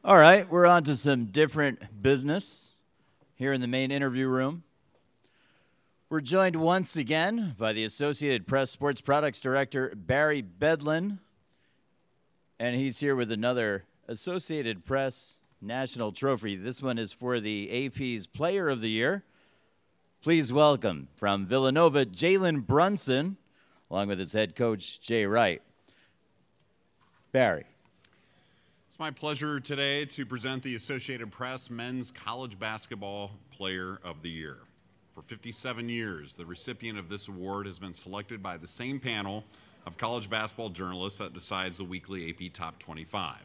All right, we're on to some different business here in the main interview room. We're joined once again by the Associated Press Sports Products Director, Barry Bedlin, and he's here with another Associated Press National Trophy. This one is for the AP's Player of the Year. Please welcome from Villanova, Jalen Brunson, along with his head coach, Jay Wright. Barry. It's my pleasure today to present the Associated Press Men's College Basketball Player of the Year. For 57 years, the recipient of this award has been selected by the same panel of college basketball journalists that decides the weekly AP Top 25.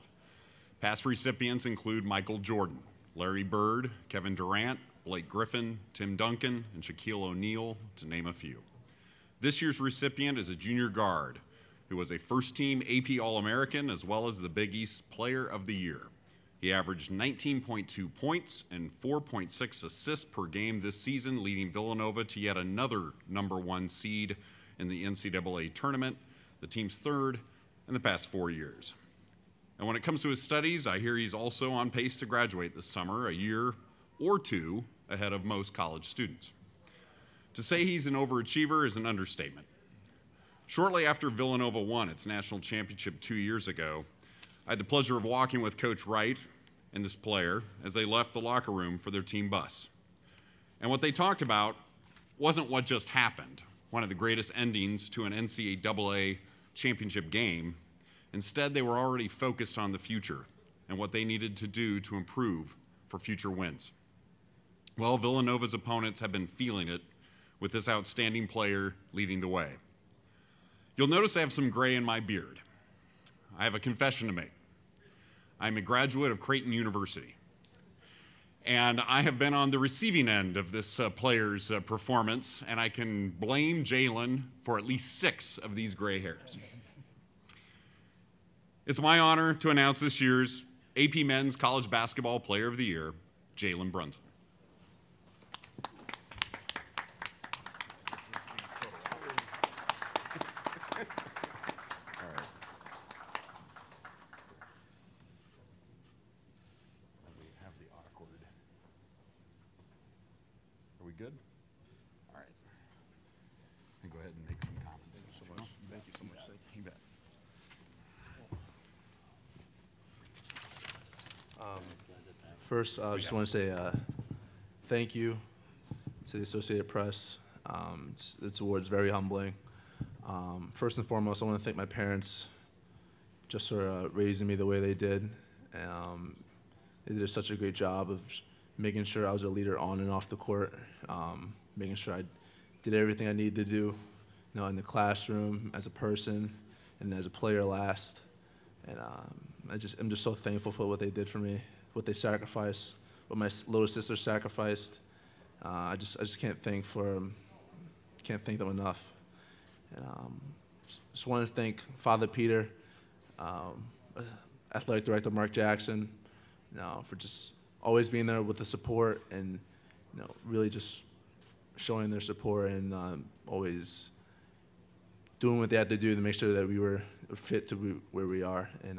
Past recipients include Michael Jordan, Larry Bird, Kevin Durant, Blake Griffin, Tim Duncan, and Shaquille O'Neal, to name a few. This year's recipient is a junior guard who was a first-team AP All-American as well as the Big East Player of the Year. He averaged 19.2 points and 4.6 assists per game this season, leading Villanova to yet another #1 seed in the NCAA tournament, the team's third in the past 4 years. And when it comes to his studies, I hear he's also on pace to graduate this summer, a year or two ahead of most college students. To say he's an overachiever is an understatement. Shortly after Villanova won its national championship 2 years ago, I had the pleasure of walking with Coach Wright and this player as they left the locker room for their team bus. And what they talked about wasn't what just happened, one of the greatest endings to an NCAA championship game. Instead, they were already focused on the future and what they needed to do to improve for future wins. Well, Villanova's opponents have been feeling it with this outstanding player leading the way. You'll notice I have some gray in my beard. I have a confession to make. I'm a graduate of Creighton University, and I have been on the receiving end of this player's performance, and I can blame Jalen for at least 6 of these gray hairs. It's my honor to announce this year's AP Men's College Basketball Player of the Year, Jalen Brunson. Good? All right. And go ahead and make some comments. Thank you so much. Thank you so much. Thank you. You bet. First, I just want to say thank you to the Associated Press. This award's very humbling. First and foremost, I want to thank my parents just for raising me the way they did. They did such a great job of making sure I was a leader on and off the court, making sure I did everything I needed to do, in the classroom, as a person, and as a player last. And I'm just so thankful for what they did for me, what they sacrificed, what my little sister sacrificed. I just can't thank them enough. And, just want to thank Father Peter, Athletic Director Mark Jackson, for just always being there with the support and really just showing their support and always doing what they had to do to make sure that we were fit to where we are. And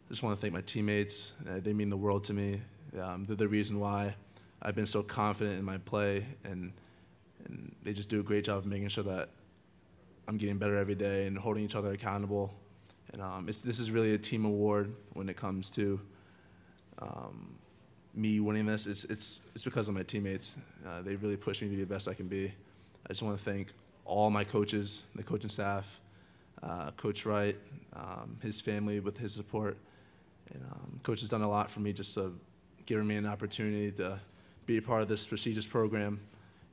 just want to thank my teammates. They mean the world to me. They're the reason why I've been so confident in my play, and they just do a great job of making sure that I'm getting better every day and holding each other accountable. And this is really a team award when it comes to me winning this. It's because of my teammates. They really push me to be the best I can be. I just want to thank all my coaches, the coaching staff, Coach Wright, his family with his support. And Coach has done a lot for me, just giving me an opportunity to be a part of this prestigious program.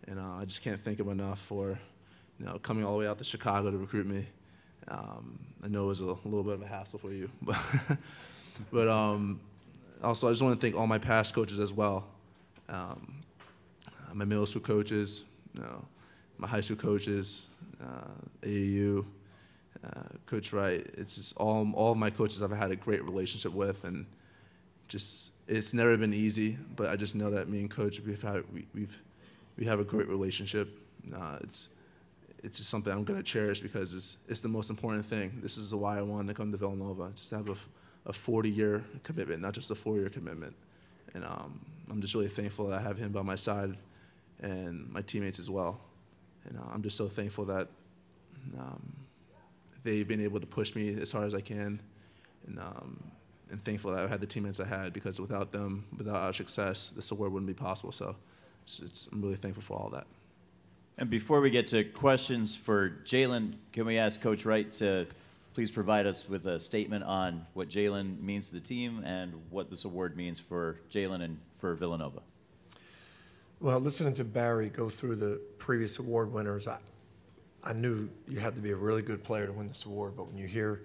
And I just can't thank him enough for coming all the way out to Chicago to recruit me. I know it was a little bit of a hassle for you, but also, I just want to thank all my past coaches as well. My middle school coaches, my high school coaches, AAU, Coach Wright. It's just all of my coaches I've had a great relationship with, and just it's never been easy. But I just know that me and Coach we have a great relationship. It's just something I'm going to cherish because it's the most important thing. This is why I wanted to come to Villanova, just to have a 40-year commitment, not just a 4-year commitment. And I'm just really thankful that I have him by my side and my teammates as well. And I'm just so thankful that they've been able to push me as hard as I can, and thankful that I had the teammates I had, because without them, without our success, this award wouldn't be possible. So I'm really thankful for all that. And before we get to questions for Jalen, can we ask Coach Wright to please provide us with a statement on what Jalen means to the team and what this award means for Jalen and for Villanova? Well, listening to Barry go through the previous award winners, I knew you had to be a really good player to win this award, but when you hear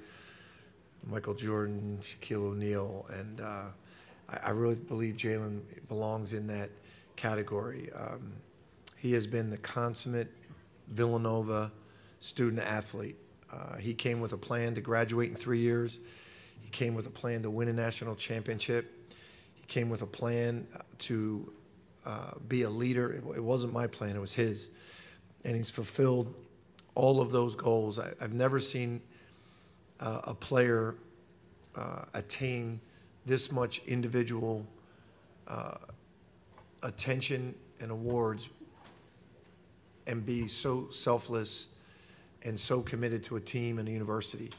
Michael Jordan, Shaquille O'Neal, and I really believe Jalen belongs in that category. He has been the consummate Villanova student athlete. He came with a plan to graduate in 3 years. He came with a plan to win a national championship. He came with a plan to be a leader. It wasn't my plan, it was his. And he's fulfilled all of those goals. I've never seen a player attain this much individual attention and awards and be so selfless and so committed to a team and a university.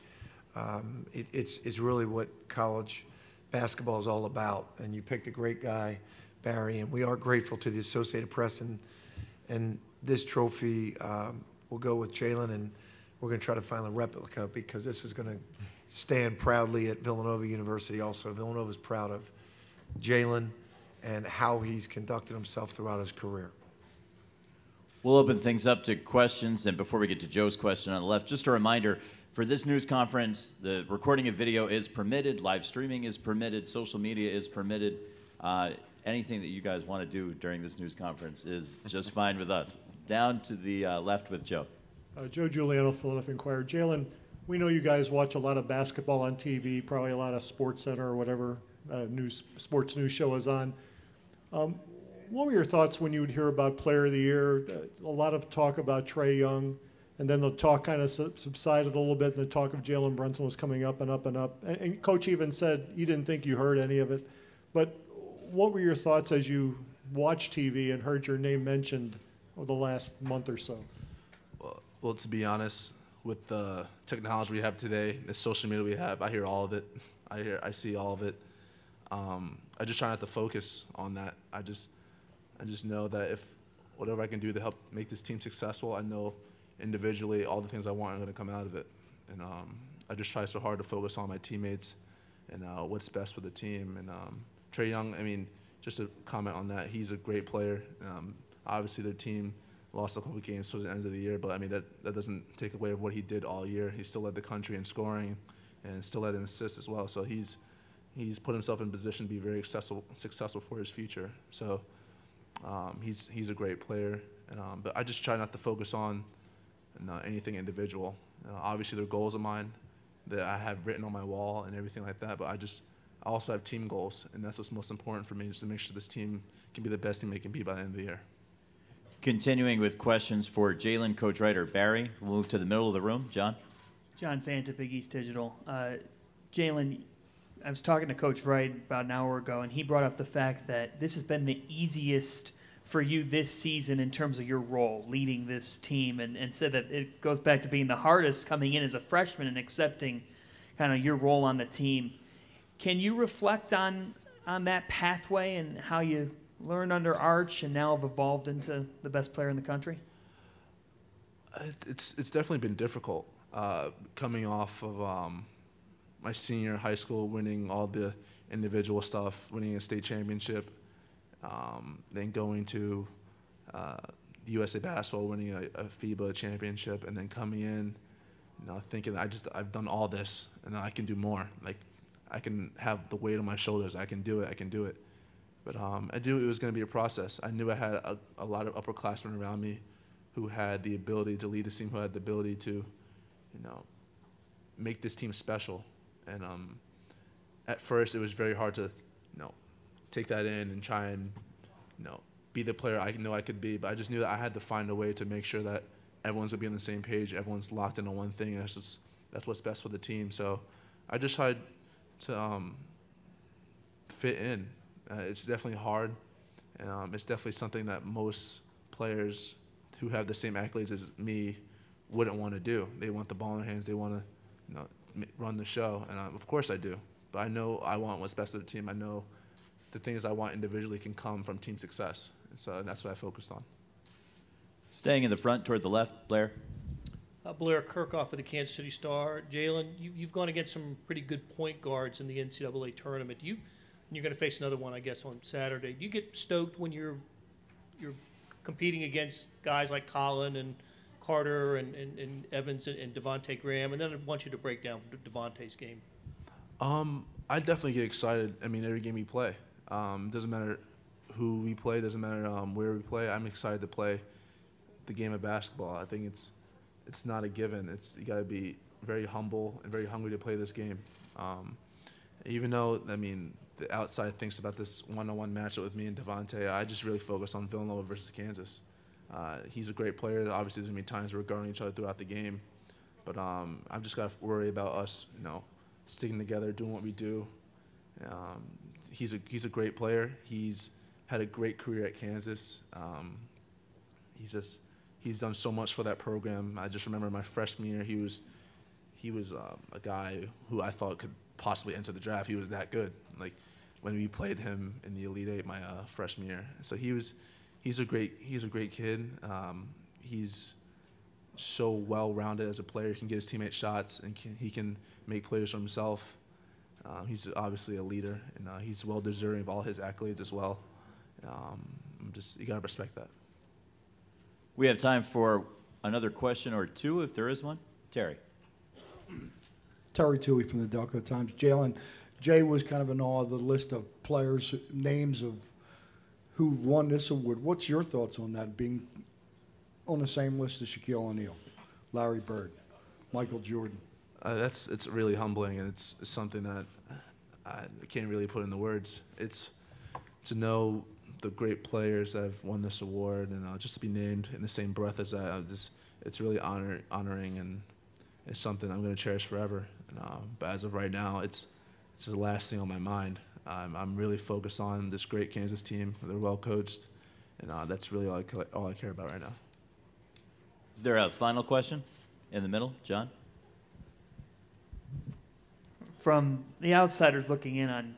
It's really what college basketball is all about. And you picked a great guy, Barry, and we are grateful to the Associated Press. And this trophy will go with Jalen, and we're going to try to find a replica, because this is going to stand proudly at Villanova University also. Villanova is proud of Jalen and how he's conducted himself throughout his career. We'll open things up to questions, and before we get to Joe's question on the left, just a reminder, for this news conference, the recording of video is permitted, live streaming is permitted, social media is permitted. Anything that you guys want to do during this news conference is just fine with us. Down to the left with Joe. Joe Giuliano, Philadelphia Inquirer. Jalen, we know you guys watch a lot of basketball on TV, probably a lot of SportsCenter or whatever sports news show is on. What were your thoughts when you would hear about Player of the Year? A lot of talk about Trae Young, and then the talk kind of subsided a little bit, and the talk of Jalen Brunson was coming up and up and up. And Coach even said you didn't think you heard any of it. But what were your thoughts as you watched TV and heard your name mentioned over the last month or so? Well, to be honest, with the technology we have today, the social media we have, I hear all of it. I see all of it. I just try not to focus on that. I just know that if whatever I can do to help make this team successful, I know individually all the things I want are going to come out of it. And I just try so hard to focus on my teammates and what's best for the team. And Trae Young, I mean, just to comment on that, he's a great player. Obviously, their team lost a couple of games towards the end of the year, but I mean that doesn't take away from what he did all year. He still led the country in scoring and still led in assists as well. So he's put himself in position to be very successful for his future. So he's a great player, but I just try not to focus on anything individual. Obviously, there are goals of mine that I have written on my wall and everything like that, but I also have team goals, and that's what's most important for me, is to make sure this team can be the best team they can be by the end of the year. Continuing with questions for Jalen, Coach Wright, or Barry, we'll move to the middle of the room. John? John Fanta, Big East Digital. Jalen, I was talking to Coach Wright about an hour ago, and he brought up the fact that this has been the easiest for you this season in terms of your role leading this team, and said that it goes back to being the hardest coming in as a freshman and accepting kind of your role on the team. Can you reflect on that pathway and how you learned under Arch and now have evolved into the best player in the country? It's definitely been difficult coming off of my senior high school, winning all the individual stuff, winning a state championship, then going to USA Basketball, winning a FIBA championship, and then coming in, thinking I've done all this and I can do more. Like, I can have the weight on my shoulders. I can do it. But I knew it was going to be a process. I knew I had a lot of upperclassmen around me who had the ability to lead the team, who had the ability to, make this team special. And at first, it was very hard to, take that in and try and, be the player I know I could be. But I just knew that I had to find a way to make sure that everyone's going to be on the same page, everyone's locked into one thing, and that's what's best for the team. So I just tried to fit in. It's definitely hard, and it's definitely something that most players who have the same accolades as me wouldn't want to do. They want the ball in their hands. They want to, run the show, and of course I do. But I know I want what's best for the team. I know the things I want individually can come from team success, and so that's what I focused on. Staying in the front toward the left, Blair. Blair Kirkhoff of the Kansas City Star. Jalen, you've gone against some pretty good point guards in the NCAA tournament. You're going to face another one, I guess, on Saturday. Do you get stoked when you're competing against guys like Colin and Carter and Evans and Devontae Graham? And then I want you to break down Devontae's game. I definitely get excited. I mean, every game we play. Doesn't matter who we play. Doesn't matter where we play. I'm excited to play the game of basketball. I think it's not a given. You got to be very humble and very hungry to play this game. Even though, I mean, the outside thinks about this one-on-one matchup with me and Devontae, I just really focus on Villanova versus Kansas. He's a great player. Obviously, there's going to be times we're guarding each other throughout the game. But I've just got to worry about us, sticking together, doing what we do. He's a great player. He's had a great career at Kansas. He's done so much for that program. I just remember my freshman year, he was a guy who I thought could possibly enter the draft. He was that good. Like when we played him in the Elite Eight my freshman year. So he's a great kid. He's so well-rounded as a player. He can get his teammates shots and he can make plays for himself. He's obviously a leader, and he's well-deserving of all his accolades as well. You gotta respect that. We have time for another question or two, if there is one. Terry. Terry Toohey from the Delco Times. Jalen, Jay was kind of in awe of the list of players, names of who won this award. What's your thoughts on that, being on the same list as Shaquille O'Neal, Larry Bird, Michael Jordan? It's really humbling, and it's something that I can't really put into words. It's to know the great players that have won this award, and just to be named in the same breath as that. It's really honoring, and it's something I'm going to cherish forever. But as of right now, it's the last thing on my mind. I'm really focused on this great Kansas team. They're well coached, and that's really all I care about right now. Is there a final question in the middle, John? From the outsiders looking in on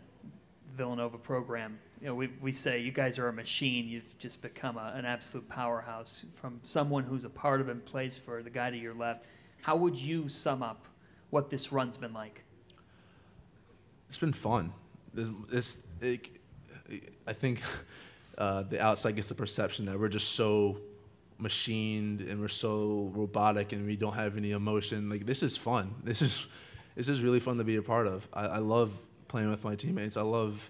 Villanova program, we say you guys are a machine. You've just become an absolute powerhouse. From someone who's a part of and plays for the guy to your left, how would you sum up what this run's been like? It's been fun. I think the outside gets the perception that we're just so machined and we're so robotic and we don't have any emotion. Like, this is fun. This is really fun to be a part of. I love playing with my teammates. I love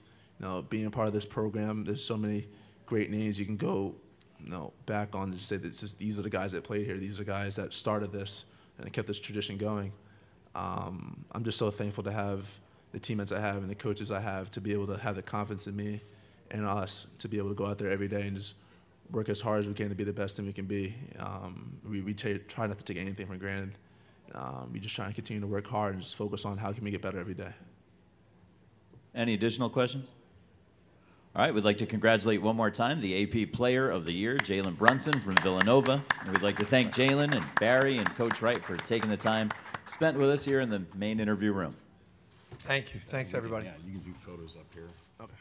being a part of this program. There's so many great names you can go back on to say that these are the guys that played here. These are the guys that started this and kept this tradition going. I'm just so thankful to have the teammates I have and the coaches I have to be able to have the confidence in me and us to be able to go out there every day and just work as hard as we can to be the best team we can be. We try not to take anything for granted. We just try to continue to work hard and just focus on how can we get better every day. Any additional questions? All right, we'd like to congratulate one more time the AP Player of the Year, Jalen Brunson from Villanova. And we'd like to thank Jalen and Barry and Coach Wright for taking the time spent with us here in the main interview room. Thank you. Thanks, everybody. Yeah, you can do photos up here. Okay.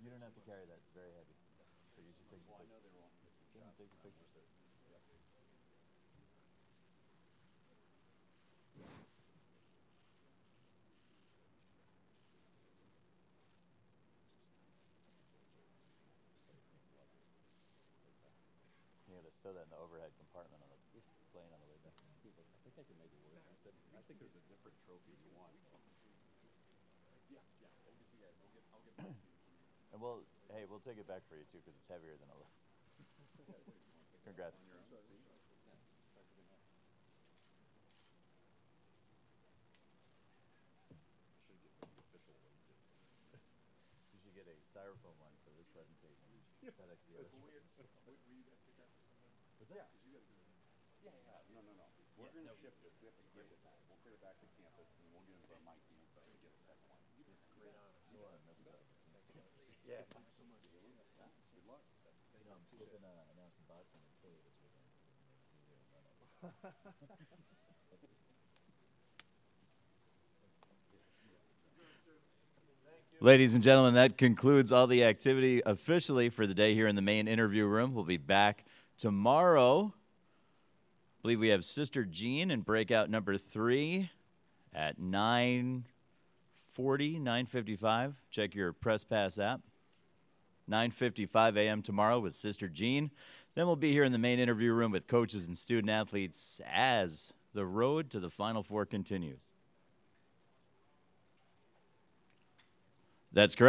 You don't have to carry that. It's very heavy. So you should take the picture. Take the picture, sir. You got to stow that in the overhead compartment on the plane on the way back. He's like, I think I can make it work. I said, I think there's a different trophy if you want. And we'll take it back for you too because it's heavier than all this. Congrats. You should get a styrofoam one for this presentation. FedEx the other. What's that? Ladies and gentlemen, that concludes all the activity officially for the day here in the main interview room. We'll be back tomorrow. I believe we have Sister Jean in breakout number 3 at 9:40, 9:55. Check your Press Pass app. 9:55 a.m. tomorrow with Sister Jean. Then we'll be here in the main interview room with coaches and student athletes as the road to the Final Four continues. That's correct.